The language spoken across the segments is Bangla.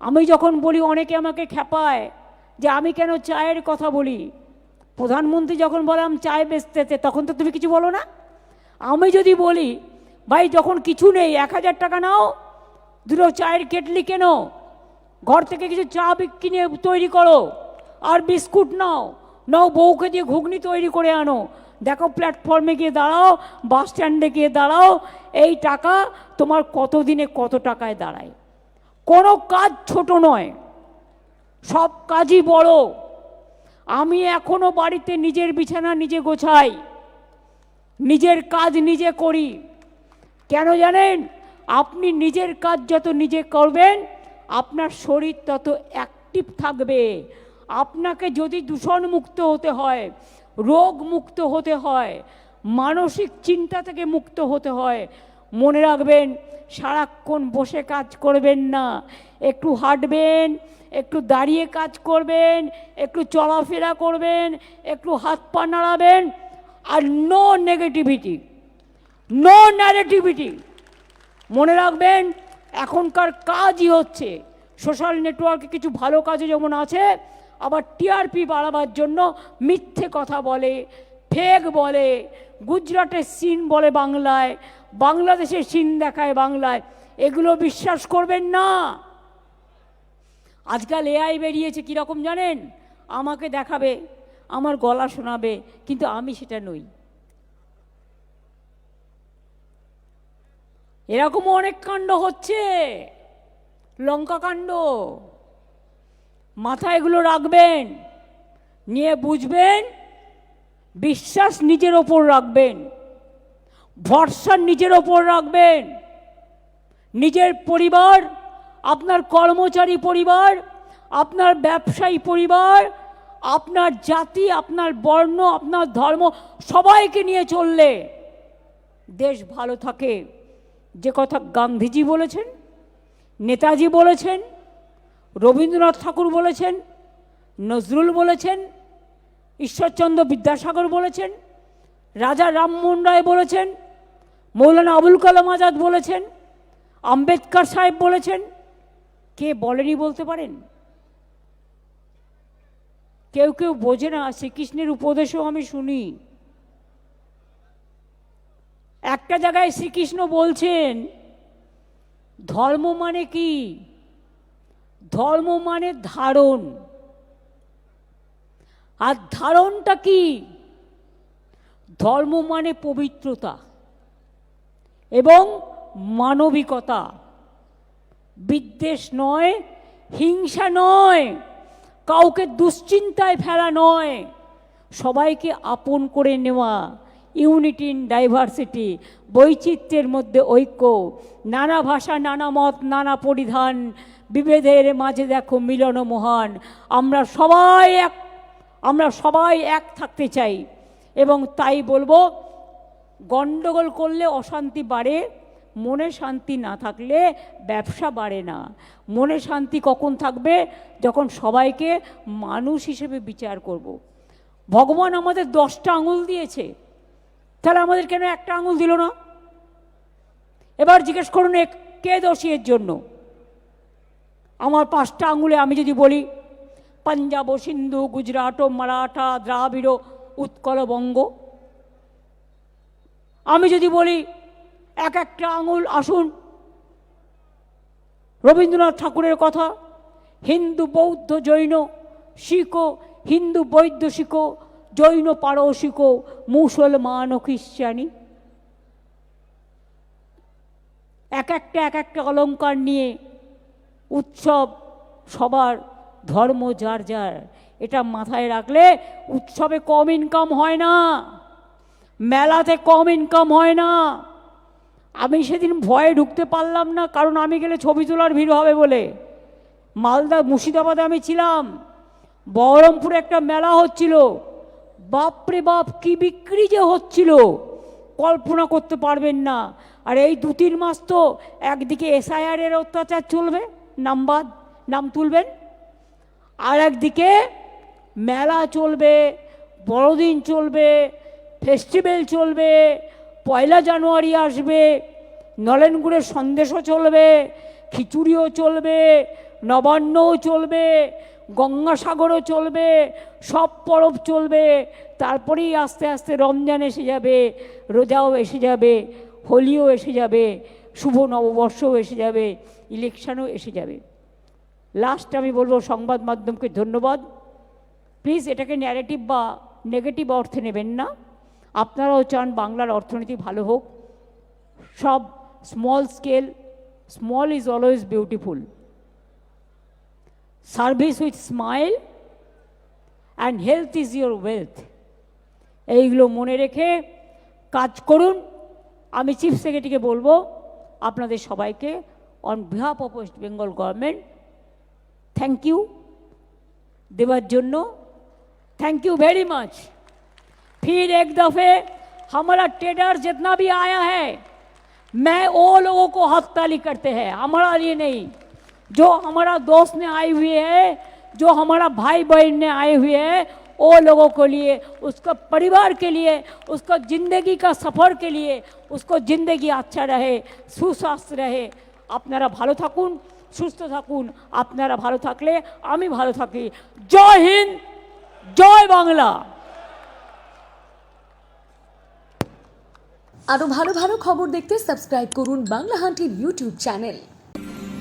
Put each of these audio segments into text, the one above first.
আমি যখন বলি অনেকে আমাকে খেপায় যে আমি কেন চায়ের কথা বলি। প্রধানমন্ত্রী যখন বললাম চায় বেচতেছে, তখন তো তুমি কিছু বলো না। আমি যদি বলি ভাই যখন কিছু নেই 1000 টাকা নাও, দুটো চায়ের কেটলি কেনো, ঘর থেকে কিছু চা কিনে তৈরি করো, আর বিস্কুট নাও, নাও বউকে দিয়ে ঘুগনি তৈরি করে আনো, দেখো প্ল্যাটফর্মে গিয়ে দাঁড়াও, বাস স্ট্যান্ডে গিয়ে দাঁড়াও, এই টাকা তোমার কত দিনে কত টাকায় দাঁড়ায়। কোনো কাজ ছোট নয়, সব কাজই বড়। আমি এখনো বাড়িতে নিজের বিছানা নিজে গোছাই, নিজের কাজ নিজে করি। কেন জানেন? আপনি নিজের কাজ যত নিজে করবেন আপনার শরীর তত অ্যাক্টিভ থাকবে। আপনাকে যদি দূষণ মুক্ত হতে হয়, রোগ মুক্ত হতে হয়, মানসিক চিন্তা থেকে মুক্ত হতে হয়, মনে রাখবেন সারাক্ষণ বসে কাজ করবেন না, একটু হাঁটবেন, একটু দাঁড়িয়ে কাজ করবেন, একটু চলাফেরা করবেন, একটু হাত পা নাড়াবেন। আর নো নেগেটিভিটি, নো ন্যারেটিভিটি। মনে রাখবেন এখনকার কাজই হচ্ছে সোশ্যাল নেটওয়ার্কে কিছু ভালো কাজও যেমন আছে, আবার টিআরপি বাড়াবার জন্য মিথ্যে কথা বলে, ফেক বলে, গুজরাটের সিন বলে বাংলায়, বাংলাদেশের সিন দেখায় বাংলায়। এগুলো বিশ্বাস করবেন না। আজকাল এআই বেরিয়েছে, কীরকম জানেন? আমাকে দেখাবে, আমার গলা শোনাবে, কিন্তু আমি সেটা নই। এরকমও অনেক কাণ্ড হচ্ছে, লঙ্কা কাণ্ড। মাথায় এগুলো রাখবেন, নিয়ে বুঝবেন বিশ্বাস নিজের ওপর রাখবেন, ভরসা নিজের ওপর রাখবেন। নিজের পরিবার, আপনার কর্মচারী পরিবার, আপনার ব্যবসায়ী পরিবার, আপনার জাতি, আপনার বর্ণ, আপনার ধর্ম, সবাইকে নিয়ে চললে দেশ ভালো থাকে। যে কথা গান্ধীজি বলেছেন, নেতাজি বলেছেন, রবীন্দ্রনাথ ঠাকুর বলেছেন, নজরুল বলেছেন, ঈশ্বরচন্দ্র বিদ্যাসাগর বলেছেন, রাজা রামমোহন রায় বলেছেন, মৌলানা আবুল কালাম আজাদ বলেছেন, আম্বেদকর সাহেব বলেছেন। কে বলেনি বলতে পারেন? কেউ কেউ বোঝে না, শ্রীকৃষ্ণের উপদেশও আমি শুনি। একটা জায়গায় শ্রীকৃষ্ণ বলছেন ধর্ম মানে কি? ধর্ম মানে ধারণ। আর ধারণটা কি? ধর্ম মানে পবিত্রতা এবং মানবিকতা, বিদ্বেষ নয়, হিংসা নয়, কাউকে দুশ্চিন্তায় ফেলা নয়, সবাইকে আপন করে নেওয়া। ইউনিটি ইন ডাইভার্সিটি, বৈচিত্র্যের মধ্যে ঐক্য, নানা ভাষা, নানা মত, নানা পরিধান, বিভেদের মাঝে দেখো মিলন মহান। আমরা সবাই এক থাকতে চাই। এবং তাই বলবো, গণ্ডগোল করলে অশান্তি বাড়ে, মনে শান্তি না থাকলে ব্যবসা বাড়ে না। মনে শান্তি কখন থাকবে? যখন সবাইকে মানুষ হিসেবে বিচার করব। ভগবান আমাদের 10টা আঙুল দিয়েছে, তাহলে আমাদের কেন একটা আঙুল দিল না? এবার জিজ্ঞেস করুন কে দোষী এর জন্য? আমার 5টা আঙুলে আমি যদি বলি পাঞ্জাব, সিন্ধু, গুজরাট, মারাঠা, দ্রাবিড়, উৎকল, বঙ্গ, আমি যদি বলি একটা আঙুল, আসুন রবীন্দ্রনাথ ঠাকুরের কথা, হিন্দু, বৌদ্ধ, জৈন, শিখ, হিন্দু, বৌদ্ধ, শিখ, জৈন, পারসিক, মুসলমান ও খ্রিস্টানি, এক একটা অলঙ্কার নিয়ে উৎসব, সবার ধর্ম যার যার। এটা মাথায় রাখলে উৎসবে কম ইনকাম হয় না, মেলাতে কম ইনকাম হয় না। আমি সেদিন ভয়ে ঢুকতে পারলাম না, কারণ আমি গেলে ছবি তোলার ভিড় হবে বলে। মালদা, মুর্শিদাবাদে আমি ছিলাম, বহরমপুরে একটা মেলা হচ্ছিল, বাপরে বাপ কি বিক্রি যে হচ্ছিল কল্পনা করতে পারবেন না। আর এই 2-3 মাস তো একদিকে SIR এর অত্যাচার চলবে, নাম তুলবেন, আর একদিকে মেলা চলবে, বড়দিন চলবে, ফেস্টিভ্যাল চলবে, 1 জানুয়ারি আসবে, নলেনগুড়ের সন্দেশও চলবে, খিচুড়িও চলবে, নবান্নও চলবে, গঙ্গাসাগরও চলবে, সব পরব চলবে। তারপরেই আস্তে আস্তে রমজান এসে যাবে, রোজাও এসে যাবে, হোলিও এসে যাবে, শুভ নববর্ষও এসে যাবে, ইলেকশনও এসে যাবে। লাস্ট আমি বলবো সংবাদ মাধ্যমকে ধন্যবাদ। প্লিজ এটাকে ন্যারেটিভ বা নেগেটিভ অর্থে নেবেন না। আপনারাও চান বাংলার অর্থনীতি ভালো হোক। সব small scale, small is always beautiful. Service with smile and health is your wealth. এইগুলো মনে রেখে কাজ করুন। আমি চিফ সেক্রেটারিকে বলবো আপনাদের সবাইকে on behalf of West Bengal government thank you দেওয়ার জন্য। Thank you very much. फिर एक दफ़े हमारा ट्रेडर जितना भी आया है, मैं वो लोगों को हकताली करते हैं, हमारा लिए नहीं। जो हमारा दोस्त ने आए हुए है, जो हमारा भाई बहन ने आए हुए हैं, वो लोगों को लिए, उसका परिवार के लिए, उसका ज़िंदगी का सफ़र के लिए, उसको ज़िंदगी अच्छा रहे, सुस्वास्थ्य रहे। আপনারা ভালো থাকুন, সুস্থ থাকুন। আপনারা ভালো থাকলে আমি ভালো থাকি। জয় হিন্দ, জয় বাংলা। আরো ভালো ভালো খবর দেখতে সাবস্ক্রাইব করুন বাংলা হান্টের ইউটিউব চ্যানেল।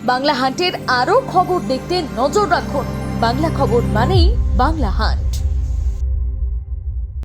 বাংলা হান্টের আরো খবর দেখতে নজর রাখুন। বাংলা খবর মানেই বাংলা হান্ট।